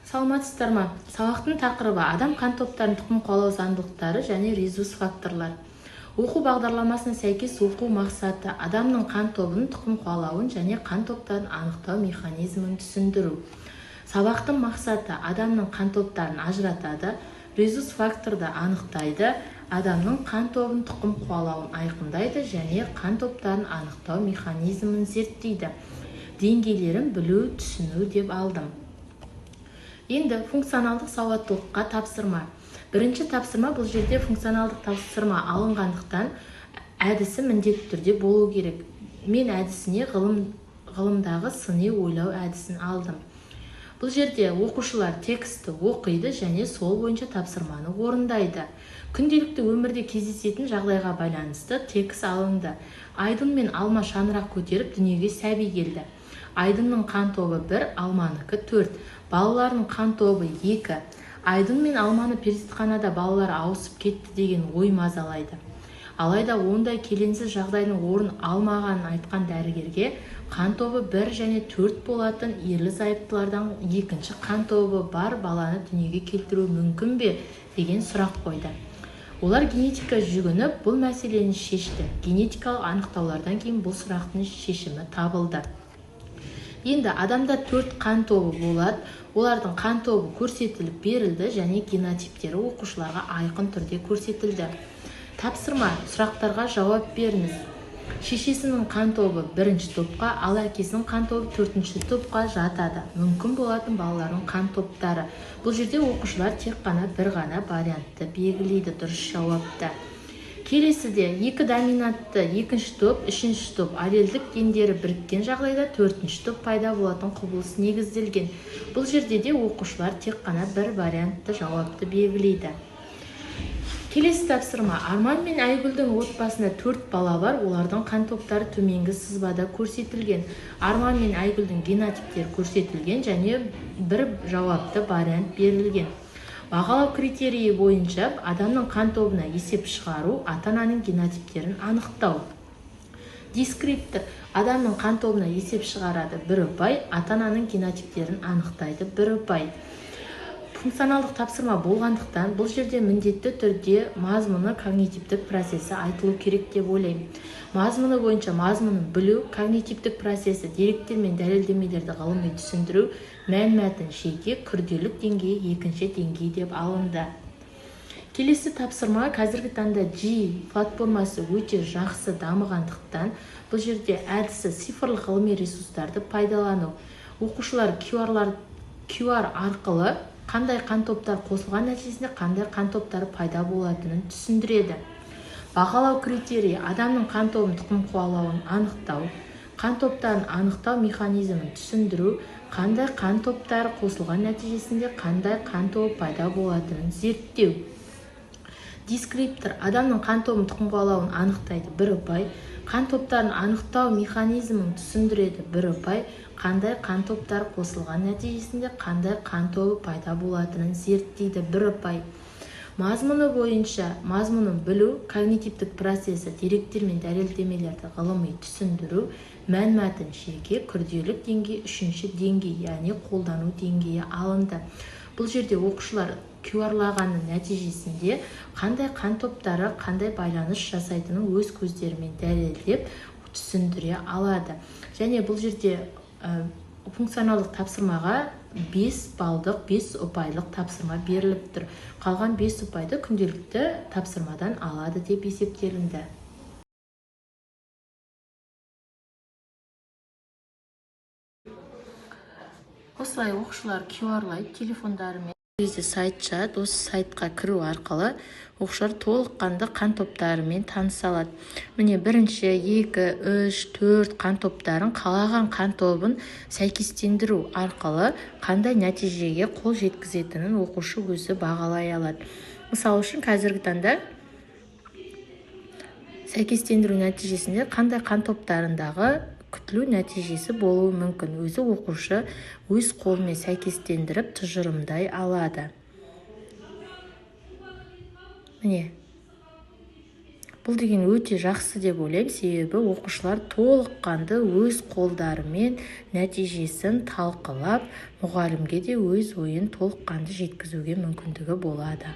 Саламатсыздар ма? Сабақтың тақырыбы адам қан топтарын тұқым қуалау заңдылықтары және резус факторлар. Оқу бағдарламасына сәйкес оқу мақсаты адамның қан тобының тұқым қуалауын және қан топтарын анықтау механизмін түсіндіру. Сабақтың мақсаты адамның қан топтарын ажыратады, резус факторды анықтайды, адамның қан тобының тұқым қуалауын айқындайды және қан топтарын анықтау механизмін зерттейді. Деңгейлерін білу, түсіну деп алдым. Енді функционалдық сауаттылыққа тапсырма. Бірінші тапсырма бұл жерде функционалдық тапсырма алынғандықтан әдісі міндетті түрде болу керек. Мен әдісіне ғылымдағы сыни ойлау әдісін алдым. Бұл жерде оқушылар текстті оқиды және сол бойынша тапсырманы орындайды. Күнделікті өмірде кездесетін жағдайға байланысты текст алынды. Айдын мен алма шаңырақ көтеріп дүниеге сәби келді. Айдынның қан тобы 1, алманыкі 4. Балалардың қан тобы 2. Айдын мен алманы перзентханада балалар ауысып кетті деген ой мазалайды. Алайда ондай келеңсіз жағдайдың орын алмағанын айтқан дәрігерге қан тобы 1 және 4 болатын ерлі-зайыптылардан екінші қан тобы бар баланы дүниеге келтіру мүмкін бе деген сұрақ қойды. Олар генетика жүгініп бұл мәселені шешті. Генетикалық анықтаулардан кейін бұл сұрақтың шешімі табылды. Енді адамда 4 қан тобы болады. Олардың қан тобы көрсетіліп берілді және генотиптері оқушыларға айқын түрде көрсетілді. Тапсырма, сұрақтарға жауап беріңіз. Шешесінің қан тобы 1-ші топқа, ал әкесінің қан тобы 4-ші топқа жатады. Мүмкін болатын балалардың қан топтары. Бұл жерде оқушылар тек қана бір ғана вариантты белгілейді дұрыс жауапты. Келесіде 2 доминантты 2-ші топ, 3-ші топ аллельдік гендері біріккен жағдайда 4-ші топ пайда болатын құбылыс негізделген. Бұл жерде де оқушылар тек қана бір вариантты жауапты белгілейді. Келесі тапсырма. Арман мен Айгүлдің отбасында 4 бала бар, олардың қан топтары төменгі сызбада көрсетілген. Арман мен Айгүлдің генотиптері көрсетілген және бір жауапты вариант берілген. Бағалау критерийі бойынша адамның қан тобына есеп шығару, ата-ананың генотиптерін анықтау. Дескриптор адамның қан тобына есеп шығарады, 1 ұпай, ата-ананың генотиптерін анықтайды, 1 ұпай. Функционалдық тапсырма болғандықтан бұл жерде міндетті түрде мазмұны когнитивтік процесі айтылу керек деп ойлаймын. Мазмұны бойынша мазмұнын білу, когнитивтік процесі, деректер мен дәлелдемелерді ғылыми түсіндіру, мәнмәтін жеке, күрделілік деңгейі 2-ші деңгей деп алынды. Келесі тапсырма қазіргі таңда G платформасы өте жақсы дамығандықтан бұл жерде әдісі цифрлық ғылыми ресурстарды пайдалану. Оқушылар QR арқылы қандай қан топтар қосылған нәтижесінде қандай қан топтары пайда болатынын түсіндіреді. Бағалау критерийі адамның қан тобының тұқым қуалауын анықтау, қан топтарын анықтау механизмін түсіндіру, қандай қан топтары қосылған нәтижесінде қандай қан тобы пайда болатынын зерттеу. Дескриптор адамның қан тобының тұқым қуалауын анықтайды, 1 ұпай, қан топтарын анықтау механизмін түсіндіреді, 1 ұпай, қандай қан топтар қосылған нәтижесінде қандай қан тобы пайда болатынын зерттейді, 1 ұпай. Мазмұны бойынша мазмұнын білу, когнитивтік процесі, деректер мен дәлелдемелерді ғылыми түсіндіру, мәнмәтін жеке, күрделілік деңгей 3-ші деңгей, яғни қолдану деңгейі алынды. Бұл жерде оқушылар QR-лағанның нәтижесінде қандай қан топтары қандай байланыс жасайтынын өз көздерімен дәлелдеп түсіндіре алады. Және бұл жерде функционалдық тапсырмаға 5 балдық, 5 ұпайлық тапсырма беріліп тұр. Қалған 5 ұпайды күнделікті тапсырмадан алады деп есептелінді. Осылай оқушылар QR-лайды телефондарымен. Сайт жад, осы сайтқа кіру арқылы оқушылар толыққанды қан топтарымен таныса алады. Міне 1, 2, 3, 4 қан топтарын қалаған қан тобын сәйкестендіру арқылы қандай нәтижеге қол жеткізетінін оқушы өзі бағалай алады. Мысалы үшін қазіргі таңда сәйкестендіру нәтижесінде қандай қан топтарындағы күтілу нәтижесі болуы мүмкін. Өзі оқушы өз қолымен сәйкестендіріп тұжырымдай алады. Міне, бұл деген өте жақсы деп ойлаймын, себебі оқушылар толыққанды өз қолдарымен нәтижесін талқылап, мұғалімге де өз ойын толыққанды жеткізуге мүмкіндігі болады.